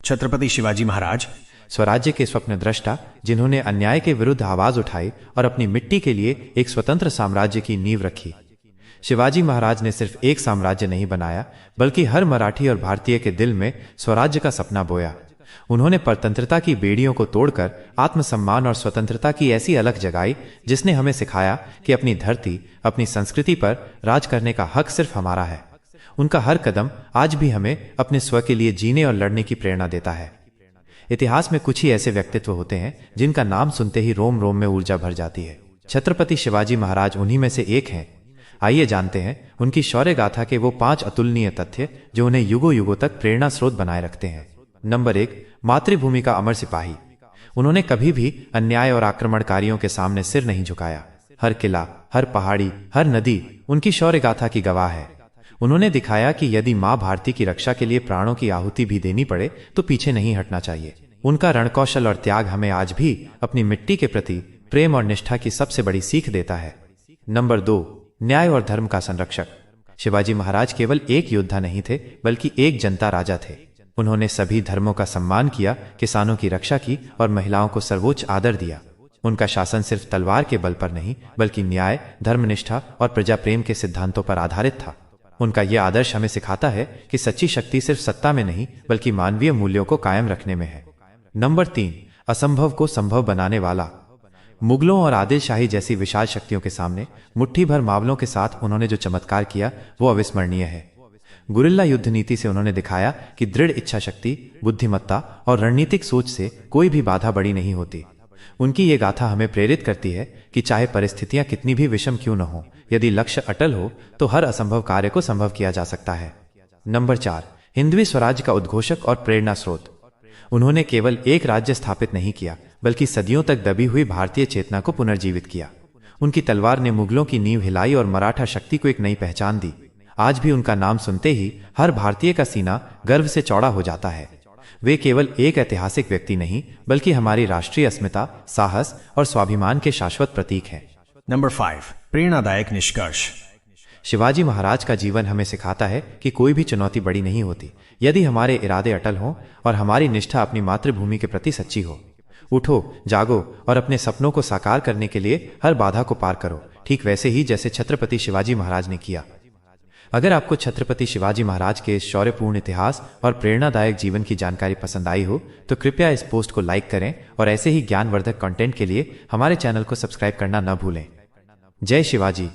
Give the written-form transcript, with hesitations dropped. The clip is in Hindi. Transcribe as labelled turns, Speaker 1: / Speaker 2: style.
Speaker 1: छत्रपति शिवाजी महाराज
Speaker 2: स्वराज्य के स्वप्न दृष्टा, जिन्होंने अन्याय के विरुद्ध आवाज उठाई और अपनी मिट्टी के लिए एक स्वतंत्र साम्राज्य की नींव रखी। शिवाजी महाराज ने सिर्फ एक साम्राज्य नहीं बनाया, बल्कि हर मराठी और भारतीय के दिल में स्वराज्य का सपना बोया। उन्होंने परतंत्रता की बेड़ियों को तोड़कर आत्मसम्मान और स्वतंत्रता की ऐसी अलख जगाई, जिसने हमें सिखाया कि अपनी धरती, अपनी संस्कृति पर राज करने का हक सिर्फ हमारा है। उनका हर कदम आज भी हमें अपने स्व के लिए जीने और लड़ने की प्रेरणा देता है। इतिहास में कुछ ही ऐसे व्यक्तित्व होते हैं जिनका नाम सुनते ही रोम रोम में ऊर्जा भर जाती है। छत्रपति शिवाजी महाराज उन्हीं में से एक हैं। आइए जानते हैं उनकी शौर्य गाथा के वो 5 अतुलनीय तथ्य जो उन्हें युगों युगों तक प्रेरणा स्रोत बनाए रखते हैं। नंबर 1, मातृभूमि का अमर सिपाही। उन्होंने कभी भी अन्याय और आक्रमणकारियों के सामने सिर नहीं झुकाया। हर किला, हर पहाड़ी, हर नदी उनकी शौर्य गाथा की गवाह है। उन्होंने दिखाया कि यदि मां भारती की रक्षा के लिए प्राणों की आहुति भी देनी पड़े तो पीछे नहीं हटना चाहिए। उनका रणकौशल और त्याग हमें आज भी अपनी मिट्टी के प्रति प्रेम और निष्ठा की सबसे बड़ी सीख देता है। नंबर 2, न्याय और धर्म का संरक्षक। शिवाजी महाराज केवल एक योद्धा नहीं थे, बल्कि एक जनता राजा थे। उन्होंने सभी धर्मों का सम्मान किया, किसानों की रक्षा की और महिलाओं को सर्वोच्च आदर दिया। उनका शासन सिर्फ तलवार के बल पर नहीं, बल्कि न्याय, धर्मनिष्ठा और प्रजा प्रेम के सिद्धांतों पर आधारित था। उनका यह आदर्श हमें सिखाता है कि सच्ची शक्ति सिर्फ सत्ता में नहीं, बल्कि मानवीय मूल्यों को कायम रखने में है। नंबर 3, असंभव को संभव बनाने वाला। मुगलों और आदिलशाही जैसी विशाल शक्तियों के सामने मुट्ठी भर मावलों के साथ उन्होंने जो चमत्कार किया वो अविस्मरणीय है। गुरिल्ला युद्ध नीति से उन्होंने दिखाया कि दृढ़ इच्छा शक्ति, बुद्धिमत्ता और रणनीतिक सोच से कोई भी बाधा बड़ी नहीं होती। उनकी ये गाथा हमें प्रेरित करती है कि चाहे परिस्थितियां कितनी भी विषम क्यों न हो, यदि लक्ष्य अटल हो तो हर असंभव कार्य को संभव किया जा सकता है। नंबर 4, हिंदवी स्वराज का उद्घोषक और प्रेरणा स्रोत। उन्होंने केवल एक राज्य स्थापित नहीं किया, बल्कि सदियों तक दबी हुई भारतीय चेतना को पुनर्जीवित किया। उनकी तलवार ने मुगलों की नींव हिलाई और मराठा शक्ति को एक नई पहचान दी। आज भी उनका नाम सुनते ही हर भारतीय का सीना गर्व से चौड़ा हो जाता है। वे केवल एक ऐतिहासिक व्यक्ति नहीं, बल्कि हमारी राष्ट्रीय अस्मिता, साहस और स्वाभिमान के शाश्वत प्रतीक हैं।
Speaker 1: नंबर 5, प्रेरणादायक निष्कर्ष।
Speaker 2: शिवाजी महाराज का जीवन हमें सिखाता है कि कोई भी चुनौती बड़ी नहीं होती, यदि हमारे इरादे अटल हों और हमारी निष्ठा अपनी मातृभूमि के प्रति सच्ची हो। उठो, जागो और अपने सपनों को साकार करने के लिए हर बाधा को पार करो, ठीक वैसे ही जैसे छत्रपति शिवाजी महाराज ने किया। अगर आपको छत्रपति शिवाजी महाराज के इस शौर्यपूर्ण इतिहास और प्रेरणादायक जीवन की जानकारी पसंद आई हो तो कृपया इस पोस्ट को लाइक करें और ऐसे ही ज्ञानवर्धक कंटेंट के लिए हमारे चैनल को सब्सक्राइब करना न भूलें। जय शिवाजी।